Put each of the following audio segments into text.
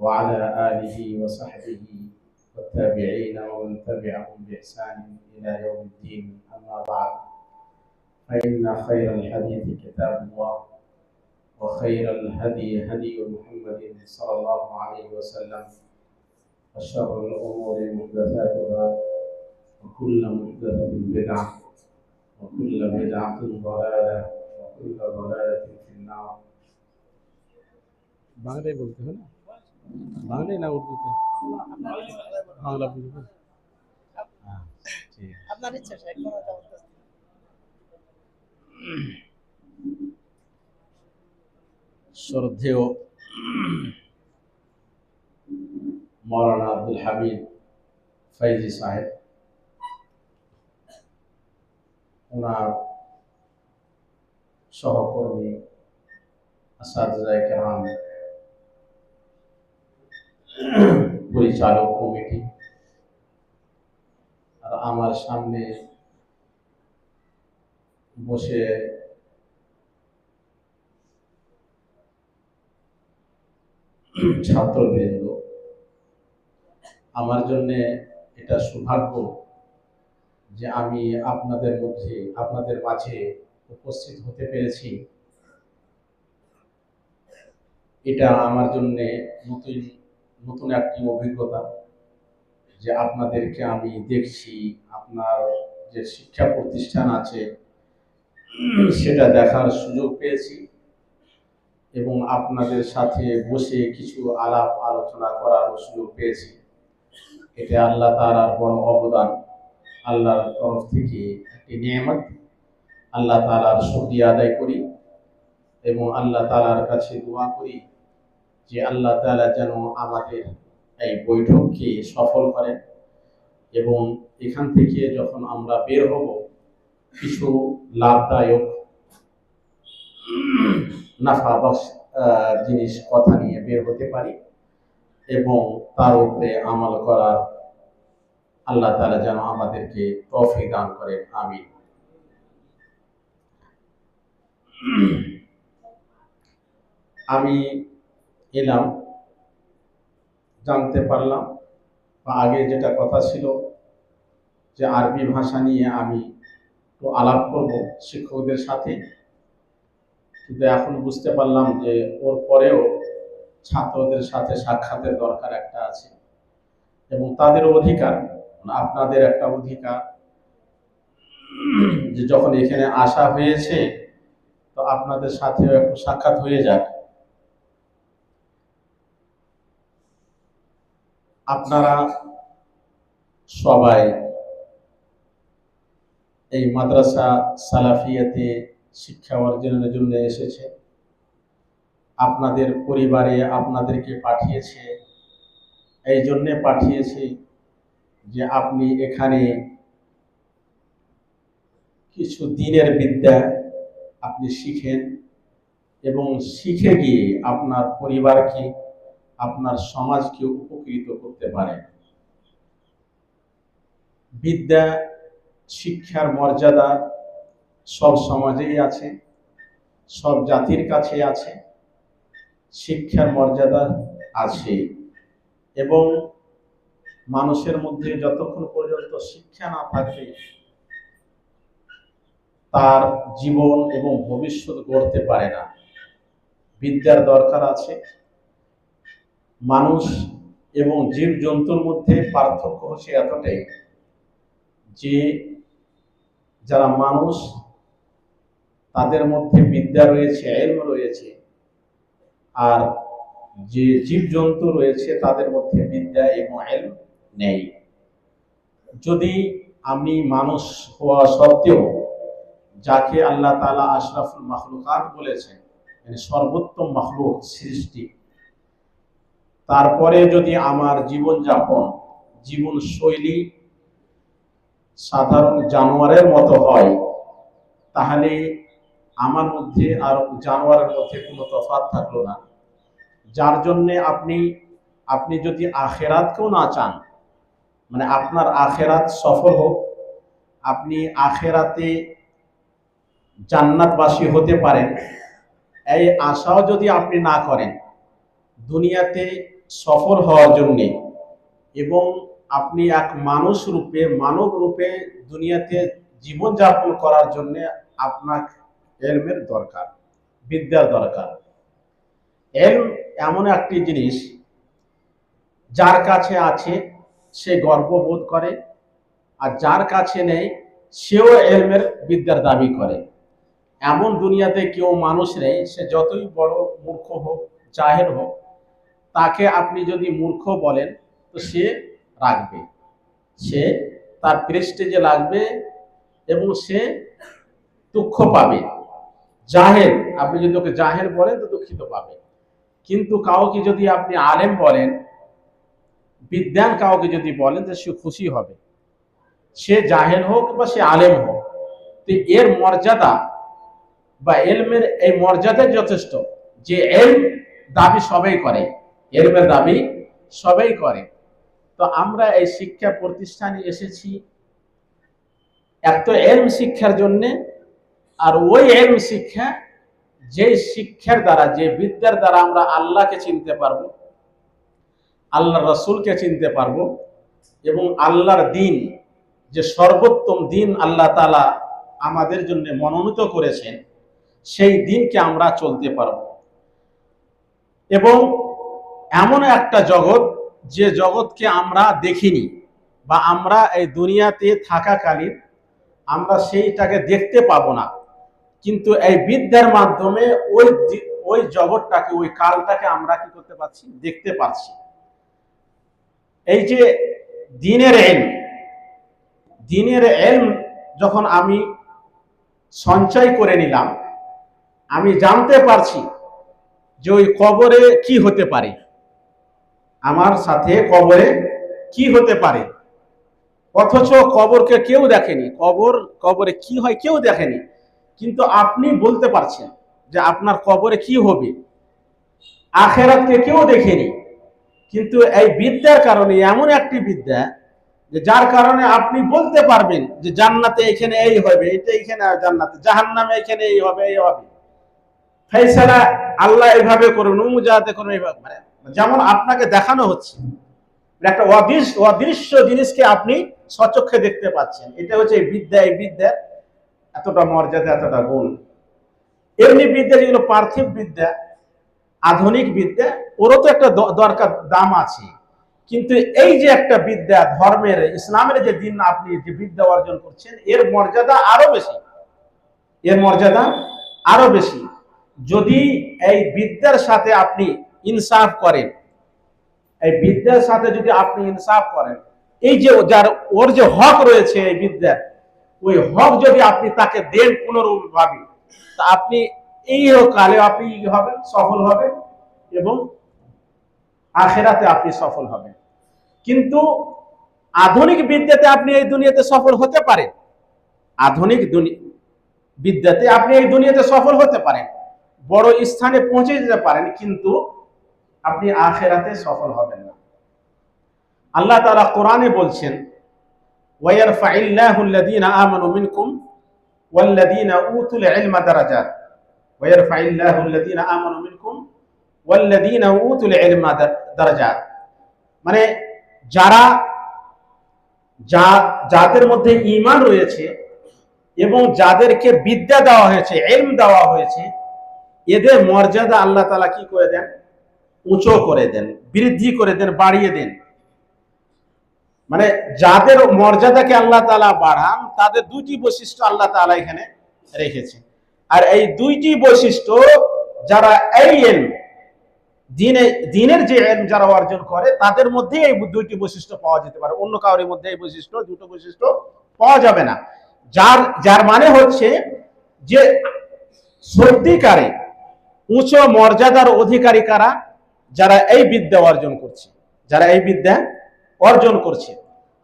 وعلى آله وصحبه والتابعين ومن تبعهم بإحسان إلى يوم الدين. أما بعد، فإن خير الحديث كتاب الله، وخير الهدي هدي محمد صلى الله عليه وسلم، وشر الأمور محدثاتها، وكل محدثة بدعة، وكل بدعة ضلالة، وكل ضلالة في النار. বাংলায় বলতে হয় না, বাংলায় না উর্দুতে? বাংলা বুঝবেন? আপনার ইচ্ছা শেখ কোনটা বলতেছেন? শ্রদ্ধেয় মৌলানা আব্দুল হামিদ ফৈজি সাহেব, ওনার সহকর্মী আসাতিজায়ে কেরাম, পরিচালক কমিটি, আর আমার সামনে বসে ছাত্রবৃন্দ, আমার জন্য এটা সৌভাগ্য যে আমি আপনাদের মাঝে উপস্থিত হতে পেরেছি। এটা আমার জন্য নতুন একটি অভিজ্ঞতা যে আপনাদেরকে আমি দেখছি, আপনার যে শিক্ষা প্রতিষ্ঠান আছে সেটা দেখার সুযোগ পেয়েছি এবং আপনাদের সাথে বসে কিছু আলাপ আলোচনা করার সুযোগ পেয়েছি। এটা আল্লাহ তাআলার বড় অবদান, আল্লাহর তরফ থেকে একটি নিয়ামত। আল্লাহ তাআলার শুকরিয়া আদায় করি এবং আল্লাহ তাআলার কাছে দোয়া করি যে আল্লাহ তাআলা যেন আমাদের এই বৈঠককে সফল করেন এবং এখান থেকে যখন আমরা বের হব কিছু লাভদায়ক নাফাবখশ জিনিস কথা নিয়ে বের হতে পারি এবং তার উপরে আমল করার আল্লাহ তাআলা যেন আমাদেরকে তৌফিক দান করেন। আমিন। আমি এলাম, জানতে পারলাম বা আগে যেটা কথা ছিল যে আরবি ভাষা নিয়ে আমি তো আলাপ করব শিক্ষকদের সাথে, কিন্তু এখন বুঝতে পারলাম যে ওর পরেও ছাত্রদের সাথে সাক্ষাতের দরকার একটা আছে এবং তাদের অধিকার, আপনাদের একটা অধিকার যে যখন এখানে আসা হয়েছে তো আপনাদের সাথেও একটু সাক্ষাৎ হয়ে যাক। আপনারা সবাই এই মাদ্রাসা সালাফিয়াতে শিক্ষা অর্জনের জন্য এসেছে, আপনাদের পরিবারে আপনাদেরকে পাঠিয়েছে, এই জন্যে পাঠিয়েছে যে আপনি এখানে কিছু দ্বীনের বিদ্যা আপনি শিখেন এবং শিখে গিয়ে আপনার পরিবারকে, আপনার সমাজকে উপকৃত করতে পারেন। বিদ্যা শিক্ষার মর্যাদা সব সমাজেই আছে, সব জাতির কাছে আছে, শিক্ষার মর্যাদা আছে এবং মানুষের মধ্যে যতক্ষণ পর্যন্ত শিক্ষা না থাকবে তার জীবন এবং ভবিষ্যৎ গড়তে পারে না। বিদ্যার দরকার আছে। মানুষ এবং জীবজন্তুর মধ্যে পার্থক্য হচ্ছে এতটাই যে যারা মানুষ তাদের মধ্যে বিদ্যা রয়েছে, ইলম রয়েছে, আর যে জীবজন্তু রয়েছে তাদের মধ্যে বিদ্যা এবং ইলম নেই। যদি আমি মানুষ হওয়া সত্ত্বেও যাকে আল্লাহ তাআলা আশরাফুল মাখলুকাত বলেছেন, মানে সর্বোত্তম মাখলুক সৃষ্টি, তারপরে যদি আমার জীবনযাপন, জীবন শৈলী সাধারণ জানোয়ারের মতো হয়, তাহলে আমার মধ্যে আর জানোয়ারের মধ্যে কোনো তফাৎ থাকলো না। যার জন্যে আপনি যদি আখেরাতকেও না চান, মানে আপনার আখেরাত সফল হোক, আপনি আখেরাতে জান্নাতবাসী হতে পারেন, এই আশাও যদি আপনি না করেন, দুনিয়াতে সফল হওয়ার জন্যে এবং আপনি এক মানুষ রূপে মানব রূপে দুনিয়াতে জীবনযাপন করার জন্য আপনার এলমের দরকার, বিদ্যার দরকার। এলম এমন একটি জিনিস যার কাছে আছে সে গর্ববোধ করে, আর যার কাছে নেই সেও এলমের বিদ্যার দাবি করে। এমন দুনিয়াতে কেউ মানুষ নেই, সে যতই বড় মূর্খ হোক, জাহেল হোক, তাকে আপনি যদি মূর্খ বলেন তো সে রাখবে, সে তার প্রেস্টিজে লাগবে এবং সে দুঃখ পাবে। জাহেল, আপনি যদি ওকে জাহেল বলেন তো দুঃখিত পাবে। কিন্তু কাউকে যদি আপনি আলেম বলেন, বিদ্যান কাউকে যদি বলেন তো সে খুশি হবে, সে জাহেল হোক বা সে আলেম হোক। তো এর মর্যাদা বা এলমের এই মর্যাদা যথেষ্ট যে এলম দাবি সবাই করে, এলমের দাবি সবাই করে। তো আমরা এই শিক্ষা প্রতিষ্ঠানে এসেছি এক তো এলম শিক্ষার জন্যে, আর ওই এলম শিক্ষা যে শিক্ষার দ্বারা, যে বিদ্যার দ্বারা আমরা আল্লাহকে চিনতে পারবো, আল্লাহর রসুলকে চিনতে পারবো এবং আল্লাহর দিন, যে সর্বোত্তম দিন আল্লাহ তাআলা আমাদের জন্য মনোনীত করেছেন, সেই দিনকে আমরা চলতে পারবো। এবং এমন একটা জগৎ, যে জগৎকে আমরা দেখিনি বা আমরা এই দুনিয়াতে থাকাকালীন আমরা সেইটাকে দেখতে পাবো না, কিন্তু এই বিদ্যার মাধ্যমে ওই জগৎটাকে, ওই কালটাকে আমরা কি করতে পারছি, দেখতে পাচ্ছি। এই যে দিনের এলম, দিনের এলম যখন আমি সঞ্চয় করে নিলাম, আমি জানতে পারছি যে ওই কবরে কি হতে পারে, আমার সাথে কবরে কি হতে পারে। অথচ কবরকে কেউ দেখেনি, কবরে কি হয় কেউ দেখেনি, কিন্তু আপনি বলতে পারছেন যে আপনার কবরে কি হবে। আখেরাতকে কেউ দেখেনি, কিন্তু এই বিদ্যার কারণে, এমন একটি বিদ্যা যে যার কারণে আপনি বলতে পারবেন যে জান্নাতে এখানে এই হবে, এটা এখানে জান্নাতে, জাহান্নামে এখানে এই হবে, এই হবে, ফয়সালা আল্লাহ এইভাবে করুন, মুজাহাতে করুন, এইভাবে, মানে যেমন আপনাকে দেখানো হচ্ছে একটা অদৃশ্য জিনিসকে আপনি স্বচক্ষে দেখতে পাচ্ছেন। এটা হচ্ছে এই বিদ্যা, এই বিদ্যার এতটা মর্যাদা, এতটা গুণ। এমনি বিদ্যা যেগুলো পার্থিব বিদ্যা, আধুনিক বিদ্যা, ওরও তো একটা দরকার, দাম আছে। কিন্তু এই যে একটা বিদ্যা, ধর্মের, ইসলামের যে দিন আপনি যে বিদ্যা অর্জন করছেন, এর মর্যাদা আরো বেশি, এর মর্যাদা আরো বেশি। যদি এই বিদ্যার সাথে আপনি ইনসাফ করেন, এই বিদ্যার সাথে যদি আপনি ইনসাফ করেন, এই যে যার ওর যে হক রয়েছে এই বিদ্যার, ওই হক যদি আপনি তাকে দেন পুনরুভাবে, তা আপনি এই কালে আপনি হবেন, সফল হবেন এবং আখেরাতে আপনি সফল হবেন। কিন্তু আধুনিক বিদ্যাতে আপনি এই দুনিয়াতে সফল হতে পারেন, আধুনিক বিদ্যাতে আপনি এই দুনিয়াতে সফল হতে পারেন, বড় স্থানে পৌঁছে যেতে পারেন, কিন্তু আপনি আখেরাতে সফল হবেন না। আল্লাহ তাআলা কোরআনে বলছেন, ওয়ায়ারফাইল্লাহুল্লাযীনা আমানু মিনকুম ওয়াল্লাযীনা উতুল ইলমা দারাজাত, ওয়ায়ারফাইল্লাহুল্লাযীনা আমানু মিনকুম ওয়াল্লাযীনা উতুল ইলমা দারাজাত, মানে যাদের মধ্যে ঈমান রয়েছে এবং যাদেরকে বিদ্যা দেওয়া হয়েছে, ইলম দেওয়া হয়েছে, এদের মর্যাদা আল্লাহ তাআলা কি করে দেন, উঁচু করে দেন, বৃদ্ধি করে দেন, বাড়িয়ে দেন। মানে যাদের মর্যাদাকে আল্লাহ তাআলা বাড়ান, তাদের দুটি বৈশিষ্ট্য আল্লাহ তাআলা এখানে রেখেছে। আর এই দুইটি বৈশিষ্ট্য যারা এই ইলম, দিনের যে ইলম যারা অর্জন করে, তাদের মধ্যে এই দুইটি বৈশিষ্ট্য পাওয়া যেতে পারে, অন্য কারোর মধ্যে এই বৈশিষ্ট্য, দুটো বৈশিষ্ট্য পাওয়া যাবে না। যার মানে হচ্ছে যে সত্যিকারে উচ্চ মর্যাদার অধিকারী কারা, যারা এই বিদ্যা অর্জন করছে, যারা এই বিদ্যা অর্জন করছে।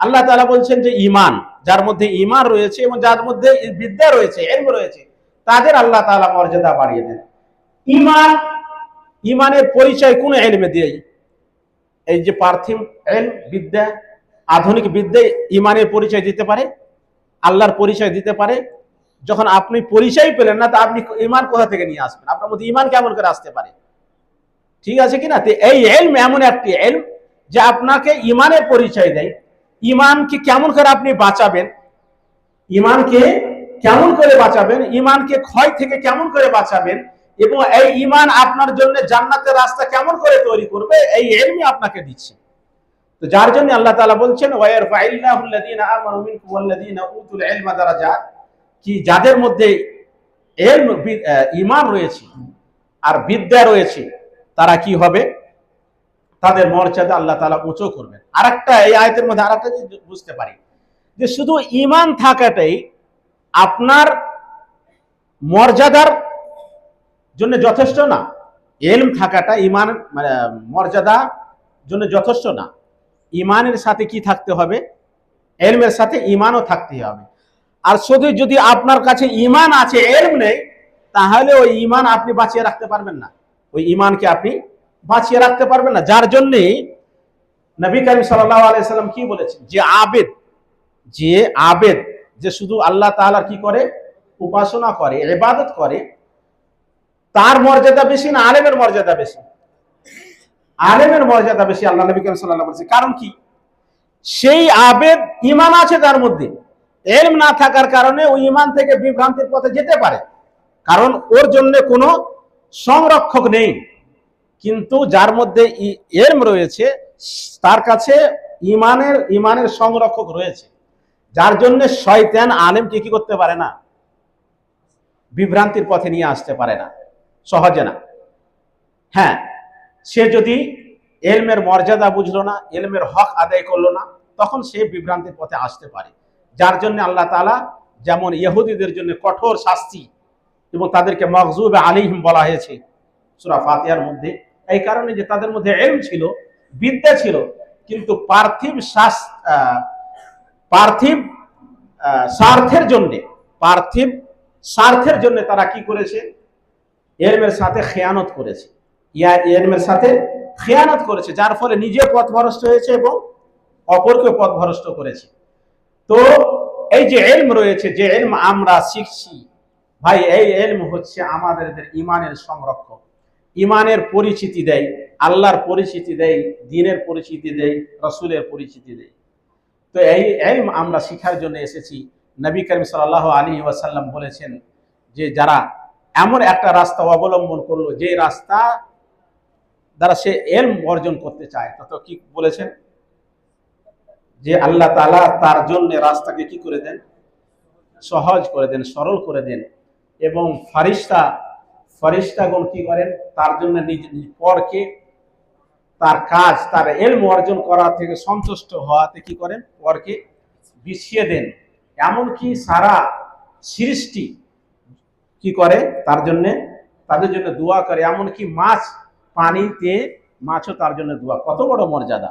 আল্লাহ তাআলা বলছেন যে ঈমান, যার মধ্যে ঈমান রয়েছে এবং যার মধ্যে বিদ্যা রয়েছে, ইলম রয়েছে, তাদের আল্লাহ তাআলা মর্যাদা বাড়িয়ে দেন। ঈমানের পরিচয় কোন ইলমে দেয়? এই যে পার্থিব ইলম, বিদ্যা, আধুনিক বিদ্যা ঈমানের পরিচয় দিতে পারে, আল্লাহর পরিচয় দিতে পারে। যখন আপনি পরিচয় পেলেন না, তা আপনি ঈমান কোথা থেকে নিয়ে আসবেন? আপনার মধ্যে ঈমান কেমন করে আসতে পারে? ঠিক আছে কিনা? তো এই ইলম এমন একটি ইলম যে আপনাকে ইমানের পরিচয় দেয়। ইমানকে কেমন করে আপনি বাঁচাবেন, ইমানকে কেমন করে বাঁচাবেন, ইমানকে ক্ষয় থেকে কেমন করে বাঁচাবেন, এবং এই ইমান আপনার জন্য জান্নাতের রাস্তা কেমন করে তৈরি করবে, এই ইলমই আপনাকে দিচ্ছে। তো যার জন্য আল্লাহ তাআলা বলছেন ওয়ায়ারফাইল্লাহু আল্লাযীনা আমানু মিনকুম ওয়াল্লাযীনা উতুল ইলমা দারাজাত, কি যাদের মধ্যে ইলম ঈমান রয়েছে আর বিদ্যা রয়েছে তারা কি হবে, তাদের মর্যাদা আল্লাহ তাআলা উঁচু করবেন। আরেকটা এই আয়াতের মধ্যে আরেকটা জিনিস বুঝতে পারি যে শুধু ঈমান থাকাটাই আপনার মর্যাদার জন্য যথেষ্ট না। ইলম থাকাটা ঈমান মানে মর্যাদা জন্য যথেষ্ট না। ঈমানের সাথে কি থাকতে হবে, ইলমের সাথে ঈমানও থাকতে হবে। আর শুধু যদি আপনার কাছে ঈমান আছে ইলম নেই, তাহলে ওই ঈমান আপনি বাঁচিয়ে রাখতে পারবেন না, ওই ঈমানকে আপনি বাঁচিয়ে রাখতে পারবেন না। যার জন্যে নবী করিম সাল্লাল্লাহু আলাইহি সাল্লাম কি বলেছেন, যে আবেদ যে শুধু আল্লাহ তাআলার কি করে, উপাসনা করে, ইবাদত করে, তার মর্যাদা বেশি না আলেমের মর্যাদা বেশি? আলেমের মর্যাদা বেশি, আল্লাহ নবী করিম সাল্লাল্লাহু আলাইহি ওয়াসাল্লাম। কারণ কি, সেই আবেদ ঈমান আছে তার মধ্যে, ইলম না থাকার কারণে ওই ঈমান থেকে বিভ্রান্তির পথে যেতে পারে, কারণ ওর জন্য কোনো সংরক্ষক নেই। কিন্তু যার মধ্যে ইলম রয়েছে তার কাছে ঈমানের সংরক্ষক রয়েছে। যার জন্য শয়তান আলেমকে কি করতে পারে না, বিভ্রান্তির পথে নিয়ে আসতে পারে না, সহজে না। হ্যাঁ, সে যদি ইলমের মর্যাদা বুঝলো না, ইলমের হক আদায় করলো না, তখন সে বিভ্রান্তির পথে আসতে পারে। যার জন্য আল্লাহ তাআলা যেমন ইহুদিদের জন্য কঠোর শাস্তি এবং তাদেরকে মাগযুবে আলাইহিম বলা হয়েছে সূরা ফাতিহার মধ্যে, এই কারণে যে তাদের মধ্যে ইলম ছিল, বিদ্যা ছিল, কিন্তু পার্থিব স্বার্থের জন্য তারা কি করেছে, ইলমের সাথে খেয়ানত করেছে, ইলমের সাথে খেয়ানত করেছে, যার ফলে নিজে পথভ্রষ্ট হয়েছে এবং অপরকে পথভ্রষ্ট করেছে। তো এই যে ইলম রয়েছে, যে ইলম আমরা শিখছি ভাই, এই ইলম হচ্ছে আমাদের ঈমানের সংরক্ষক, ঈমানের পরিচিতি দেয়, আল্লাহর পরিচিতি দেয়, দ্বীনের পরিচিতি দেয়, রাসূলের পরিচিতি দেয়। তো এই ইলম আমরা শিখার জন্য এসেছি। নবী করিম সাল্লাল্লাহু আলাইহি ওয়াসাল্লাম বলেছেন যে যারা এমন একটা রাস্তা অবলম্বন করলো যে রাস্তা দ্বারা সে ইলম অর্জন করতে চায়, তত কি বলেছেন যে আল্লাহ তাআলা তার জন্য রাস্তাকে কি করে দেন, সহজ করে দেন, সরল করে দেন, এবং ফারিস্তাগণ কি করেন, তার জন্য নিজ পরকে তার কাজ, তার ইলম অর্জন করা থেকে সন্তুষ্ট হওয়াতে কি করেন, পরকে বিছিয়ে দেন। এমনকি সারা সৃষ্টি কি করে তাদের জন্য দোয়া করে, এমনকি মাছ পানিতে মাছও তার জন্য দোয়া। কত বড় মর্যাদা!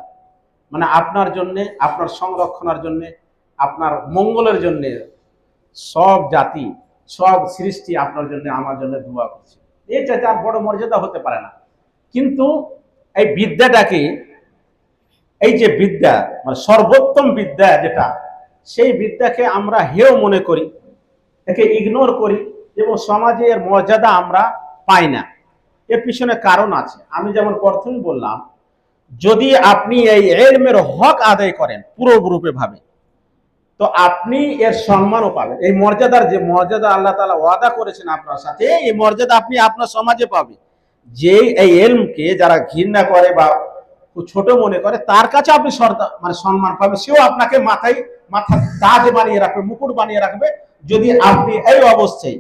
মানে আপনার জন্য, আপনার সংরক্ষণের জন্য, আপনার মঙ্গলের জন্য সব জাতি, সব সৃষ্টি আপনার জন্য, আমার জন্য দোয়া করছে। এর চাইতে আর বড় মর্যাদা হতে পারে না। কিন্তু এই বিদ্যাটাকে, এই যে বিদ্যা মানে সর্বোত্তম বিদ্যা যেটা, সেই বিদ্যাকে আমরা হেয় মনে করি, একে ইগনোর করি, এবং সমাজে এর মর্যাদা আমরা পাই না। এর পিছনে কারণ আছে। আমি যেমন প্রথমেই বললাম, যদি আপনি এই ইলমের হক আদায় করেন পুরোপুরি ভাবে, তো আপনি এর সম্মানও পাবেন। এই মর্যাদার যে মর্যাদা আল্লাহ তাআলা ওয়াদা করেছেন আপনার সাথে, এই মর্যাদা আপনি আপনার সমাজে পাবেন। যে এই ইলমকে যারা ঘৃণা করে বা ছোট মনে করে, তার কাছে আপনি মানে সম্মান পাবেন, সেও আপনাকে মাথা তাজ বানিয়ে রাখবে, মুকুট বানিয়ে রাখবে। যদি আপনি এই অবস্থায়,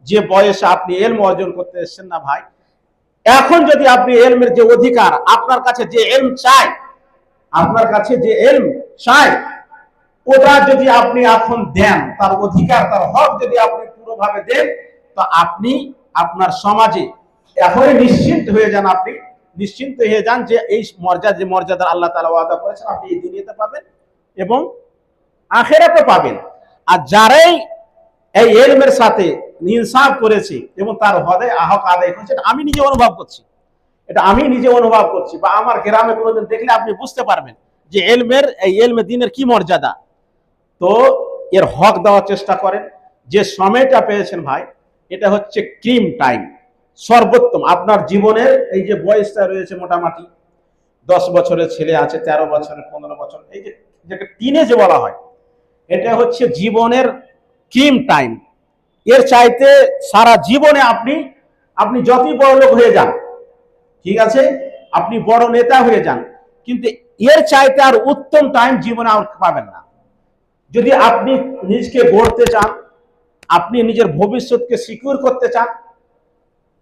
যে বয়সে আপনি ইলম অর্জন করতে এসেছেন না ভাই, এখন যদি আপনি ইলমের যে অধিকার, আপনার কাছে যে ইলম চাই, আপনার কাছে যে ইলম চাই, ওটা যদি আপনি এখন দেন, তার অধিকার, তার হক যদি আপনি পুরোভাবে দেন, তো আপনি আপনার সমাজে এখনই নিশ্চিন্ত হয়ে যান, আপনি নিশ্চিন্ত হয়ে যান যে এই মর্যাদা আল্লাহ তাআলা ওয়াদা করেছেন, আপনি এই দুনিয়াতে পাবেন এবং আখিরাতে পাবেন। আর যারাই এই ইলমের সাথে ইনসাফ করেছে এবং তার হক আদায় করেছে, আমি নিজে অনুভব করছি, এটা আমি নিজে অনুভব করছি, বা আমার গ্রামে কোনোদিন দেখলে আপনি বুঝতে পারবেন যে এই ইলমে দ্বীনের কি মর্যাদা। তো এর হক দেওয়ার চেষ্টা করেন। যে সময়টা পেয়েছেন ভাই, এটা হচ্ছে ক্রিম টাইম, সর্বোত্তম আপনার জীবনের এই যে বয়সটা রয়েছে মোটামুটি 10 বছরের ছেলে আছে, 13 বছরের, 15 বছর, এই যে যেটা টিনেজ বলা হয়, এটা হচ্ছে জীবনের কিম টাইম। এর চাইতে সারা জীবনে আপনি আপনি যতই বড় লোক হয়ে যান, ঠিক আছে, আপনি বড় নেতা হয়ে যান, কিন্তু এর চাইতে আর উত্তম টাইম জীবনে আর পাবেন না। যদি আপনি নিজকে গড়তে চান, আপনি নিজের ভবিষ্যৎকে সিকিউর করতে চান,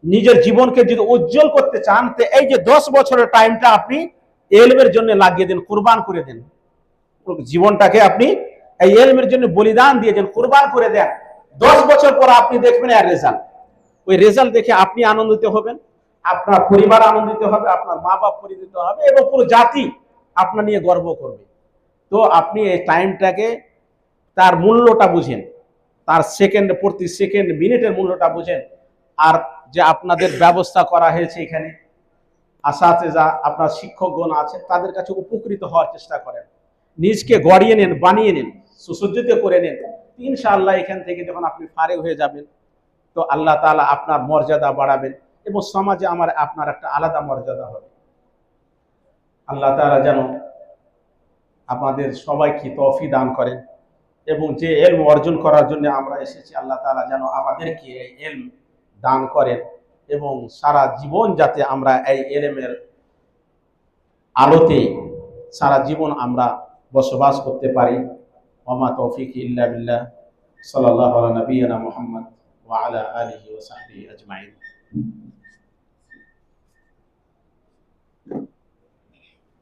নিজের জীবনকে যদি উজ্জ্বল করতে চান, তো এই যে 10 বছরের টাইমটা আপনি এলমের জন্য লাগিয়ে দেন, কুরবান করে দেন। জীবনটাকে আপনি এই এলমের জন্য বলিদান দিয়ে দেন, কুরবান করে দেন। 10 বছর পর আপনি দেখবেন এর রেজাল্ট। ওই রেজাল্ট দেখে আপনি আনন্দিত হবেন, আপনার পরিবার আনন্দিত হবে, আপনার মা বাপ পরিচিত হবে, এবং পুরো জাতি আপনার নিয়ে গর্ব করবে। তো আপনি এই টাইমটাকে, তার মূল্যটা বুঝেন, তার সেকেন্ড, প্রতি সেকেন্ড মিনিটের মূল্যটা বুঝেন। আর যে আপনাদের ব্যবস্থা করা হয়েছে এখানে, আসাতেজা আপনার শিক্ষকগণ আছে, তাদের কাছে উপকৃত হওয়ার চেষ্টা করেন, নিজকে গড়িয়ে নেন, বানিয়ে নেন, সুসজ্জিত করে নেন। ইনশাআল্লাহ এখান থেকে যখন আপনি ফারেগ হয়ে যাবেন, তো আল্লাহ তাআলা আপনার মর্যাদা বাড়াবেন এবং সমাজে আমার আপনার একটা আলাদা মর্যাদা হবে। আল্লাহ তাআলা যেন আমাদের সবাইকে তৌফিক দান করেন, এবং যে ইলম অর্জন করার জন্য আমরা এসেছি, আল্লাহ তাআলা যেন আমাদেরকে এই ইলম দান করেন, এবং সারা জীবন যাতে আমরা এই ইলমের আলোতে সারা জীবন আমরা বসবাস করতে পারি। ওমা তৌফিক ইল্লা বিল্লাহ। সাল্লাল্লাহু আলা নবিয়িনা মুহাম্মদ ওয়া আলা আলিহি ওয়া সাহবিহি আজমাইন।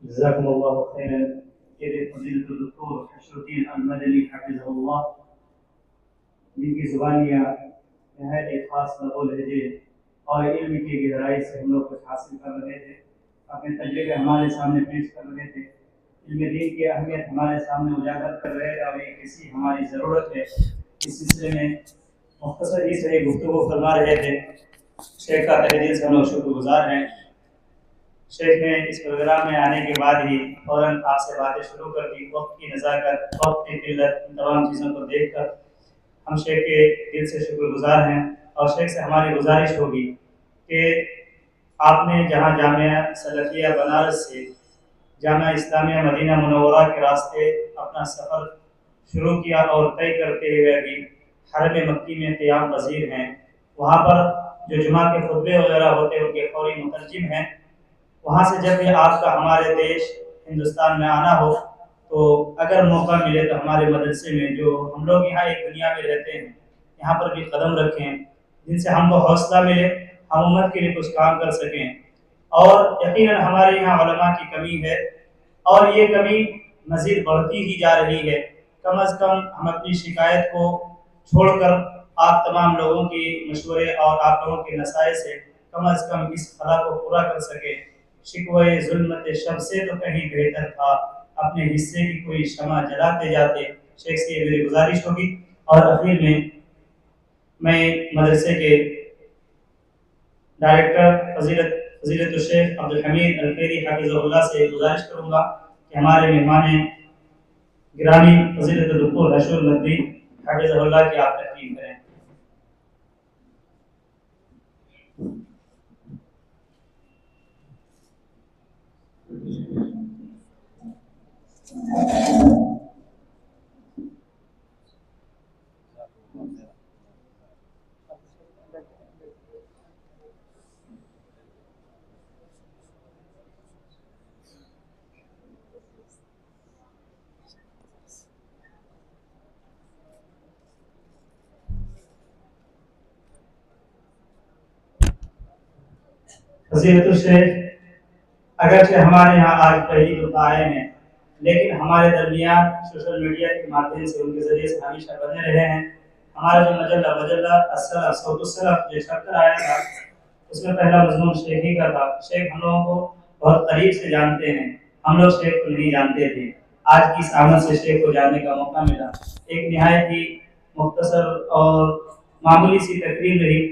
जज़ाकुमुल्लाहु खैरन। ये फजीलतुल डॉक्टर हशरुद्दीन अल-मदनी हफिज़हुल्लाह, जिनकी ज़ुबानियाँ नहायत एक खास नक़ल लहजे और इल्म की गहराई से हम लोग कुछ हासिल कर रहे थे, अपने तजर्बे हमारे सामने पेश कर रहे थे, इल्म दीन की अहमियत हमारे सामने उजागर कर रहे थे, और ये किसी हमारी ज़रूरत है, इस सिलसिले में मुख्तसर ही से गुफ्तगू फरमा रहे थे। शेख का तहे दिल से हम लोग शुक्रगुजार हैं। शेख ने इस प्रोग्राम में आने के बाद ही फौरन आपसे बातें शुरू कर दी। वक्त की नज़ाकत, वक्त की किल्लत, इन तमाम चीज़ों को देखकर हम शेख के दिल से शुक्रगुजार हैं, और शेख से हमारी गुजारिश होगी कि आपने जहाँ जामिया सलफिया बनारस से जामिया इस्लामिया मदीना मुनव्वरा के रास्ते अपना सफ़र शुरू किया, और तय करते हुए अभी हरम मक्की में क़ियाम पज़ीर हैं, वहाँ पर जो जुमा के खुतबे वगैरह होते हैं उनके फौरी मुतरजिम हैं। वहाँ से जब भी आपका हमारे देश हिंदुस्तान में आना हो, तो अगर मौका मिले तो हमारे मदरसे में, जो हम लोग यहाँ एक दुनिया में रहते हैं, यहाँ पर भी कदम रखें, जिनसे हमको हौसला मिले, हम उम्मत के लिए कुछ काम कर सकें। और यकीनन हमारे यहाँ उलमा की कमी है, और ये कमी मज़ीद बढ़ती ही जा रही है। कम अज़ कम हम अपनी शिकायत को छोड़कर आप तमाम लोगों की मशवरे और आप लोगों के नसाए से कम अज़ कम इस खला को पूरा कर सके। शिकवे जुल्मत शब से तो कहीं बेहतर था, अपने हिस्से की कोई शमा जलाते जाते। शेख से मेरी गुजारिश होगी। और आखिर में मैं मदरसे के डायरेक्टर फजीलत शेख अब्दुल हमीद अल-खैरी हफिज़हुल्लाह से गुजारिश करूँगा कि हमारे मेहमान गिरामी फजीलत डॉक्टर हशरुद्दीन अल-मदनी हफिज़हुल्लाह की आप तकरीम करें। फजीलतुल शेख अगरचे हमारे यहाँ आज पहली दफा आए हैं, लेकिन हमारे दरमियान सोशल मीडिया के माध्यम से उनके जरिए से हमेशा बने रहे हैं। हमारा जो मजल्ला असलफ सौदुसलफ जो छपकर आया था, उसमें पहला मजमून शेख ही का था। शेख हम लोगों को बहुत करीब से जानते हैं, हम लोग शेख को नहीं जानते थे। आज की इस आमद से शेख को जानने का मौका मिला। एक निहायत ही मुख्तसर और मामूली सी तकरीर रही।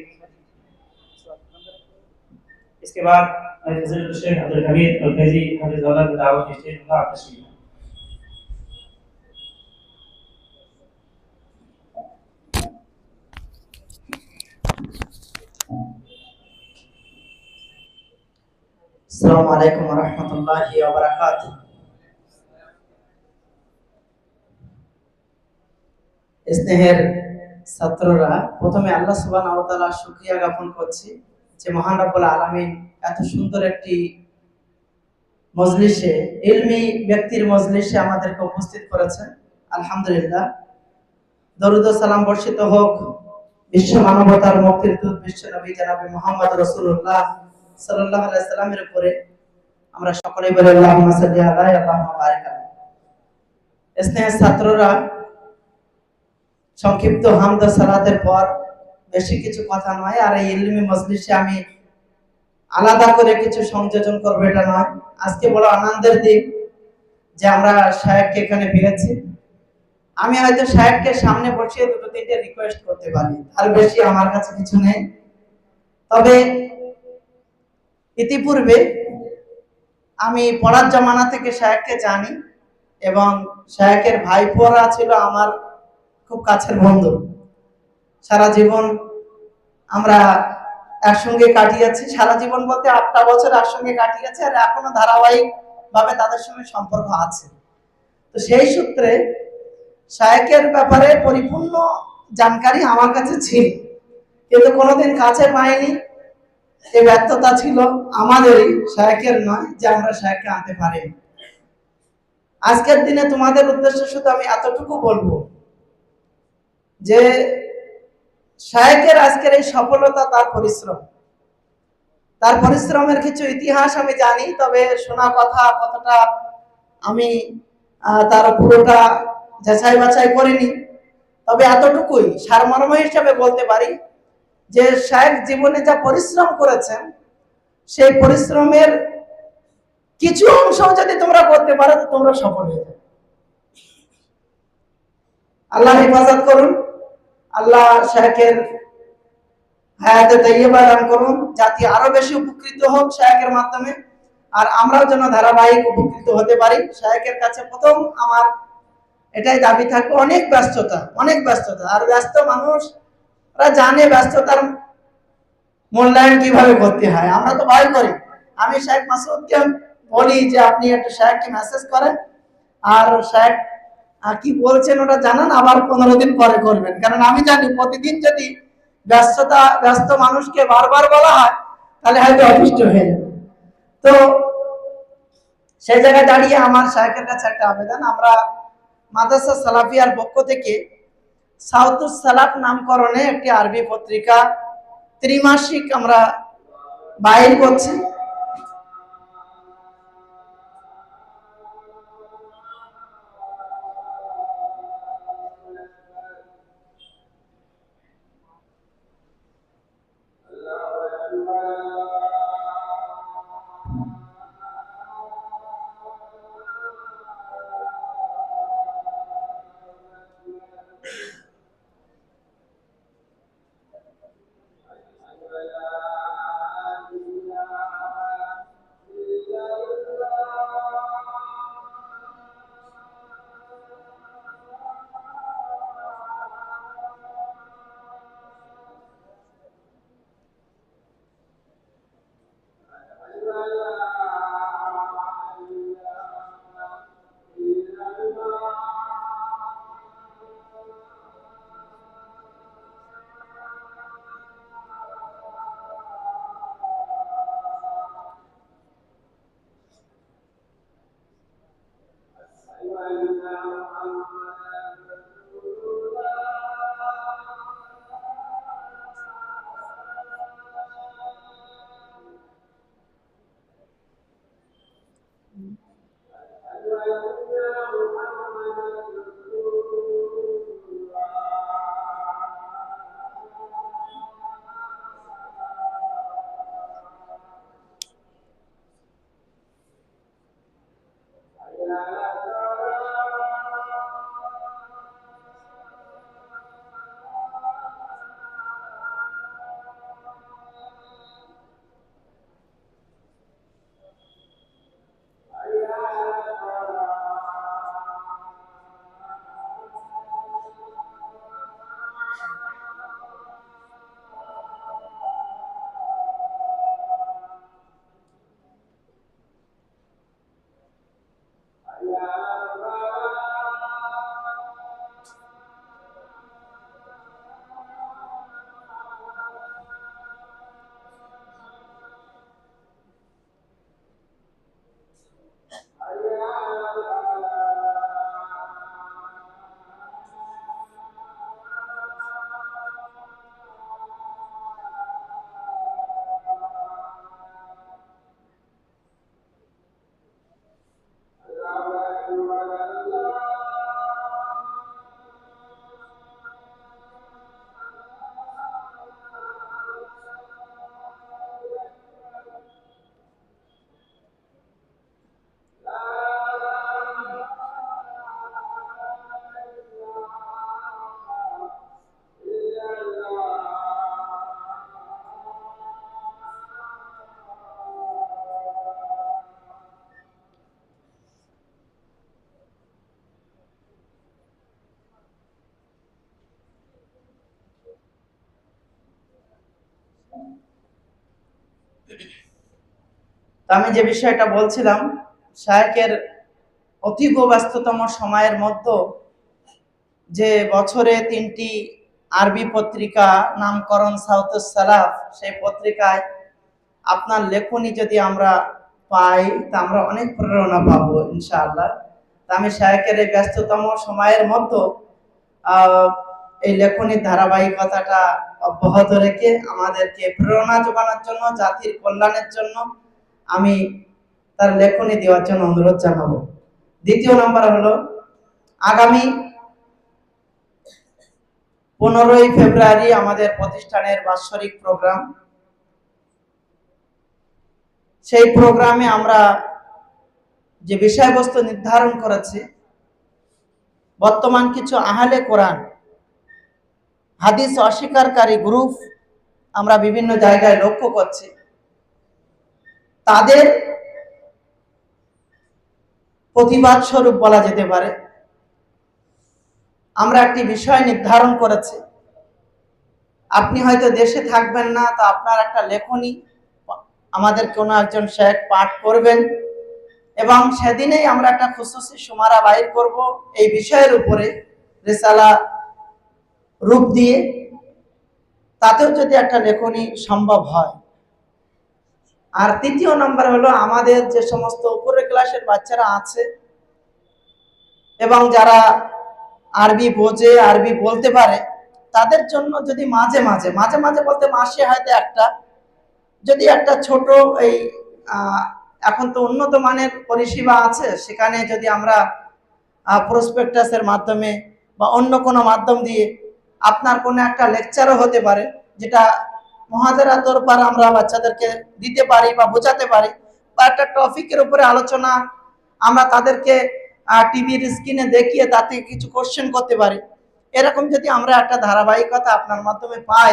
इसके बाद मैं फजीलतुल शेख अब्दुल हमीद अल-फैज़ी हफिज़हुल्लाह की दावत स्टेज पर आप तशरीफ। আসসালামু আলাইকুম ওয়া রাহমাতুল্লাহি ওয়া বারাকাতুহু। স্নেহের ছাত্ররা, প্রথমে আল্লাহ সুবহানাহু ওয়া তাআলার শুকরিয়া জ্ঞাপন করছি যে মহান রব্বুল আলামিন এত সুন্দর একটি মজলিসে, ইলমি ব্যক্তির মজলিসে আমাদেরকে উপস্থিত করেছেন। আলহামদুলিল্লাহ। দরুদ ও সালাম বর্ষিত হোক বিশ্ব মানবতার মুক্তির দূত বিশ্ব নবী জনাবে মুহাম্মদ রাসূলুল্লাহ সাল্লাল্লাহু আলাইহি সাল্লামের উপরে। আমরা সকলেই বলি আল্লাহুম্মা সাল্লি আলা আল্লাহুম্মা বারিক আলা। স্নেহের ছাত্ররা, সংক্ষিপ্ত হামদ ও সালাতের পর বেশি কিছু কথা নয়, আর এই ইলমি মজলিসে আমি আলাদা করে কিছু সংযোজন করবো এটা নয়। আজকে বড় আনন্দের দিন যে আমরা শায়েখকে এখানে পেয়েছি। আমি হয়তো শায়েখকে সামনে বসিয়ে দুটো তিনটে রিকোয়েস্ট করতে পারি, আর বেশি আমার কাছে কিছু নেই। তবে ইতিপূর্বে আমি পড়ার জমানা থেকে শায়েখকে জানি, এবং শায়েখের ভাইপোরা ছিল আমার খুব কাছের বন্ধু। সারা জীবন আমরা একসঙ্গে কাটিয়েছি, সারা জীবন বলতে 8টা বছর একসঙ্গে কাটিয়েছি, আর এখনো ধারাবাহিক ভাবে তাদের সঙ্গে সম্পর্ক আছে। তো সেই সূত্রে শায়েখের ব্যাপারে পরিপূর্ণ জানকারি আমার কাছে ছিল, কিন্তু কোনোদিন কাছে পাইনি। এই ব্যর্থতা ছিল আমাদেরই, শায়েখের নয় যে আমরা শায়েখকে আনতে পারিনি। আজকের দিনে তোমাদের উদ্দেশ্যে শুধু আমি এতটুকু বলবো যে শায়েখের আজকের এই সফলতা তার পরিশ্রম, তার পরিশ্রমের কিছু ইতিহাস আমি জানি, তবে শোনা কথা কতটা আমি তার পুরোটা যাচাই বাছাই করিনি। তবে এতটুকুই সারমর্ম হিসেবে বলতে পারি যে শায়েখ জীবনে যা পরিশ্রম করেছেন, সেই পরিশ্রমের কিছু অংশ যদি তোমরা করতে পারো তো তোমরা সফল হয়ে যাবে। আল্লাহ হেফাজত করুন, আল্লাহ শায়েখের হায়াতে তাইয়্যিবা দান করুন, জাতি আরো বেশি উপকৃত হোক শায়েখের মাধ্যমে, আর আমরাও যেন ধারাবাহিক উপকৃত হতে পারি। শায়েখের কাছে প্রথম আমার এটাই দাবি থাকবে, অনেক ব্যস্ততা, অনেক ব্যস্ততা, আর ব্যস্ত মানুষরা জানে ব্যস্ততার মূল্যায়ন কিভাবে করতে হয়। আমরা তো ভয় করি। আমি শায়েখ মাসুদকে বলি যে আপনি একটা শায়েখকে মেসেজ করেন, আর শায়েখ কি বলছেন ওটা জানান, আবার 15 দিন পরে করবেন, কারণ আমি জানি প্রতিদিন যদি ব্যস্ত মানুষকে বারবার বলা হয় তাহলে হয়তো অসুস্থ হয়ে যাবে। তো সেই জায়গায় দাঁড়িয়ে আমার শায়েখের কাছে একটা আবেদন, আমরা মাদ্রাসা সালাফিয়ার পক্ষ থেকে সাউতুস সালাফ নামকরণে একটি আরবি পত্রিকা ত্রিমাসিক আমরা বাইর করছি। আমি যে বিষয়টা বলছিলাম, শায়েখের অতীব ব্যস্ততম সময়ের মধ্যে যে বছরে 3টি আরবি পত্রিকা নামকরণ সাউতুস সালাফ, সেই পত্রিকায় আপনার লেখনী যদি আমরা পাই তা আমরা অনেক প্রেরণা পাবো ইনশাআল্লাহ। তা আমি শায়েখের এই ব্যস্ততম সময়ের মধ্যে এই লেখনীর ধারাবাহিকতাটা অব্যাহত রেখে আমাদেরকে প্রেরণা যোগানোর জন্য, জাতির কল্যাণের জন্য আমি তার লেখনী দেওয়ার জন্য অনুরোধ জানাবো। দ্বিতীয় নাম্বার হলো, আগামী 15ই ফেব্রুয়ারি আমাদের প্রতিষ্ঠানের বাৎসরিক প্রোগ্রাম। সেই প্রোগ্রামে আমরা যে বিষয়বস্তু নির্ধারণ করেছি, বর্তমান কিছু আহলে কোরআন হাদিস অস্বীকারী গ্রুপ আমরা বিভিন্ন জায়গায় লক্ষ্য করছি। তাদের প্রতিবাদ স্বরূপ বলা যেতে পারে আমরা একটি বিষয় নির্ধারণ করেছি। আপনি হয়তো দেশে থাকবেন না, তা আপনার একটা লেখনী আমাদের কোনো একজন শেখ পাঠ করবেন এবং সেদিনেই আমরা একটা খুসুসি সুমারা বাইর করব এই বিষয়ের উপরে রিসালা রূপ দিয়ে। তাতেও যদি একটা লেখনী সম্ভব হয়। আর তৃতীয় নম্বর হলো, আমাদের যে সমস্ত উপরের ক্লাসের বাচ্চারা আছে এবং যারা আরবি বোঝে, আরবি বলতে পারে, তাদের জন্য যদি মাঝে মাঝে বলতে মাসে হয়তো একটা, যদি একটা ছোট এই এখন তো উন্নত মানের পরিষেবা আছে, সেখানে যদি আমরা প্রসপেক্টাসের মাধ্যমে বা অন্য কোনো মাধ্যম দিয়ে আপনার কোনো একটা লেকচারও হতে পারে, যেটা মহাজারা দরবার আমরা বাচ্চাদেরকে দিতে পারি বা বোঝাতে পারি, বা একটা টপিকের উপরে আলোচনা আমরা তাদেরকে টিভির স্ক্রিনে দেখিয়ে তাতে কিছু কোশ্চেন করতে পারি। এরকম যদি আমরা একটা ধারাবাহিকতা আপনার মাধ্যমে পাই,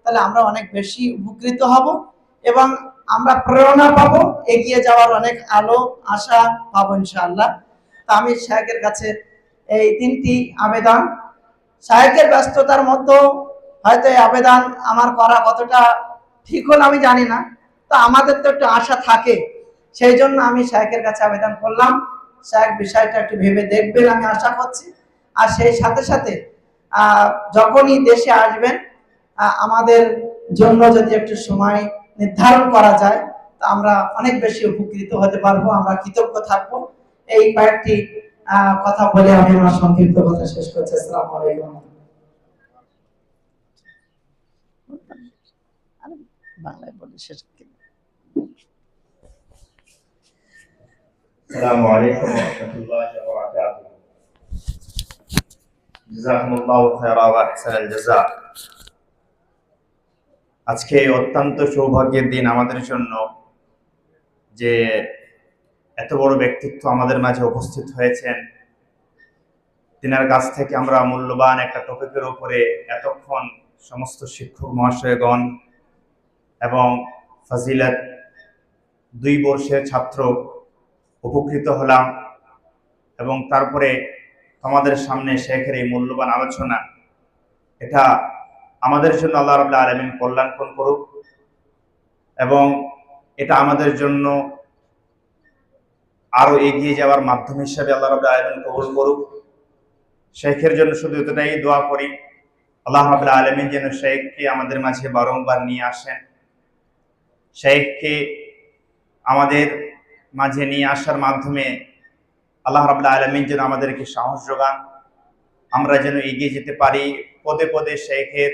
তাহলে আমরা অনেক বেশি উপকৃত হব এবং আমরা প্রেরণা পাবো, এগিয়ে যাওয়ার অনেক আলো আশা পাবো ইনশাআল্লাহ। তা আমি শায়েখের কাছে এই 3টি আবেদন, শায়েখের ব্যস্ততার মধ্যে হয়তো এই আবেদন আমার করা কতটা ঠিক হল আমি জানি না, তো আমাদের তো একটু আশা থাকে, সেই জন্য আমি শায়েখের কাছে আবেদন করলাম। শায়েখ বিষয়টা একটু ভেবে দেখবেন আমি আশা করছি। আর সেই সাথে সাথে যখনই দেশে আসবেন আমাদের জন্য যদি একটু সময় নির্ধারণ করা যায়, তা আমরা অনেক বেশি উপকৃত হতে পারবো, আমরা কৃতজ্ঞ থাকবো। এই কয়েকটি কথা বলে আমি আমার সংক্ষিপ্ত কথা শেষ করছি। আসসালামু আলাইকুম। বাংলায় বলে শেষ করি। السلام عليكم ورحمة الله وبركاته. جزاكم الله خيرا وأحسن الجزاء. আজকে অত্যন্ত সৌভাগ্যের দিন আমাদের জন্য যে এত বড় ব্যক্তিত্ব আমাদের মাঝে উপস্থিত হয়েছেন। তিনার কাছ থেকে আমরা মূল্যবান একটা টপিকের উপরে এতক্ষণ সমস্ত শিক্ষক মহাশয়গণ এবং ফজিলত 2 বর্ষের ছাত্র উপকৃত হলাম এবং তারপরে আমাদের সামনে শেখের এই মূল্যবান আলোচনা, এটা আমাদের জন্য আল্লাহ রাব্বুল আলামিন কল্যাণকর করুক এবং এটা আমাদের জন্য আরো এগিয়ে যাওয়ার মাধ্যম হিসেবে আল্লাহ রাব্বুল আলামিন কবুল করুক। শেখের জন্য শুধু এতটাই দোয়া করি, আল্লাহ রাব্বুল আলামিন যেন শেখকে আমাদের মাঝে বারংবার নিয়ে আসেন, শেখকে আমাদের মাঝে নিয়ে আসার মাধ্যমে আল্লাহ রাব্বুল আলামিন যেন আমাদেরকে সাহস যোগান, আমরা যেন এগিয়ে যেতে পারি। পদে পদে শেখের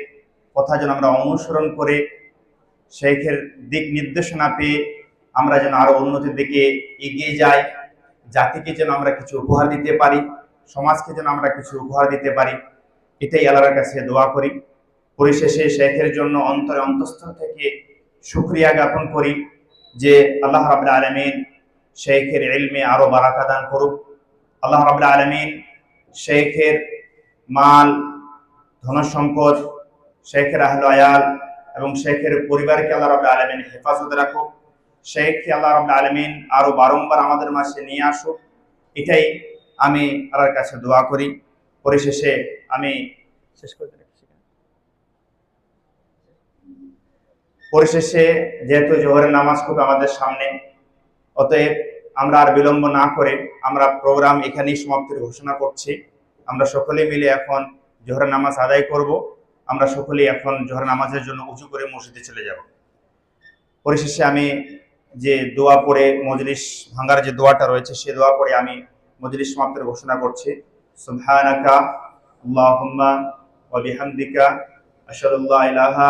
কথা যেন আমরা অনুসরণ করে শেখের দিক নির্দেশনা পেয়ে আমরা যেন আরো উন্নতির দিকে এগিয়ে যাই, জাতিকে যেন আমরা কিছু উপহার দিতে পারি, সমাজকে যেন আমরা কিছু উপহার দিতে পারি, এটাই আল্লাহর কাছে দোয়া করি। পরিশেষে শেখের জন্য অন্তরে অন্তঃস্থল থেকে শুকরিয়া জ্ঞাপন করি যে আল্লাহ রাব্বুল আলামিন শেখের ইলমে আরো বারাকা দান করুক। আল্লাহ রাব্বুল আলামিন শেখের মাল, ধনসম্পদ, শেখের আহলে আয়াল এবং শেখের পরিবারকে আল্লাহ রাব্বুল আলামিন হেফাজতে রাখুক। শেখকে আল্লাহ রাব্বুল আলামিন আরো বারংবার আমাদের মাঝে নিয়ে আসুক, এটাই আমি আল্লাহর কাছে দোয়া করি। পরিশেষে আমি শেষ করে দিচ্ছি। পরিশেষে যেহেতু জোহরের নামাজ খুব আমাদের সামনে, অতএব আমরা আর বিলম্ব না করে আমরা প্রোগ্রাম এখানেই সমাপ্তির ঘোষণা করছি। আমরা সকলে মিলে এখন জোহরের নামাজ আদায় করব। আমরা সকলেই এখন জোহর নামাজের জন্য উজু করে মসজিদে চলে যাব। পরিশেষে আমি যে দোয়া পড়ে মজলিস ভাঙার যে দোয়াটা রয়েছে সে দোয়া পড়ে আমি মজলিস সমাপ্তির ঘোষণা করছি। সুবহানাকা আল্লাহুম্মা ওয়া বিহামদিকা আশহাদু আল্লা ইলাহা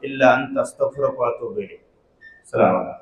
ইল্লা আনতা আস্তাগফিরুকা ওয়া আতুবু ইলাইক। আসসালামু আলাইকুম।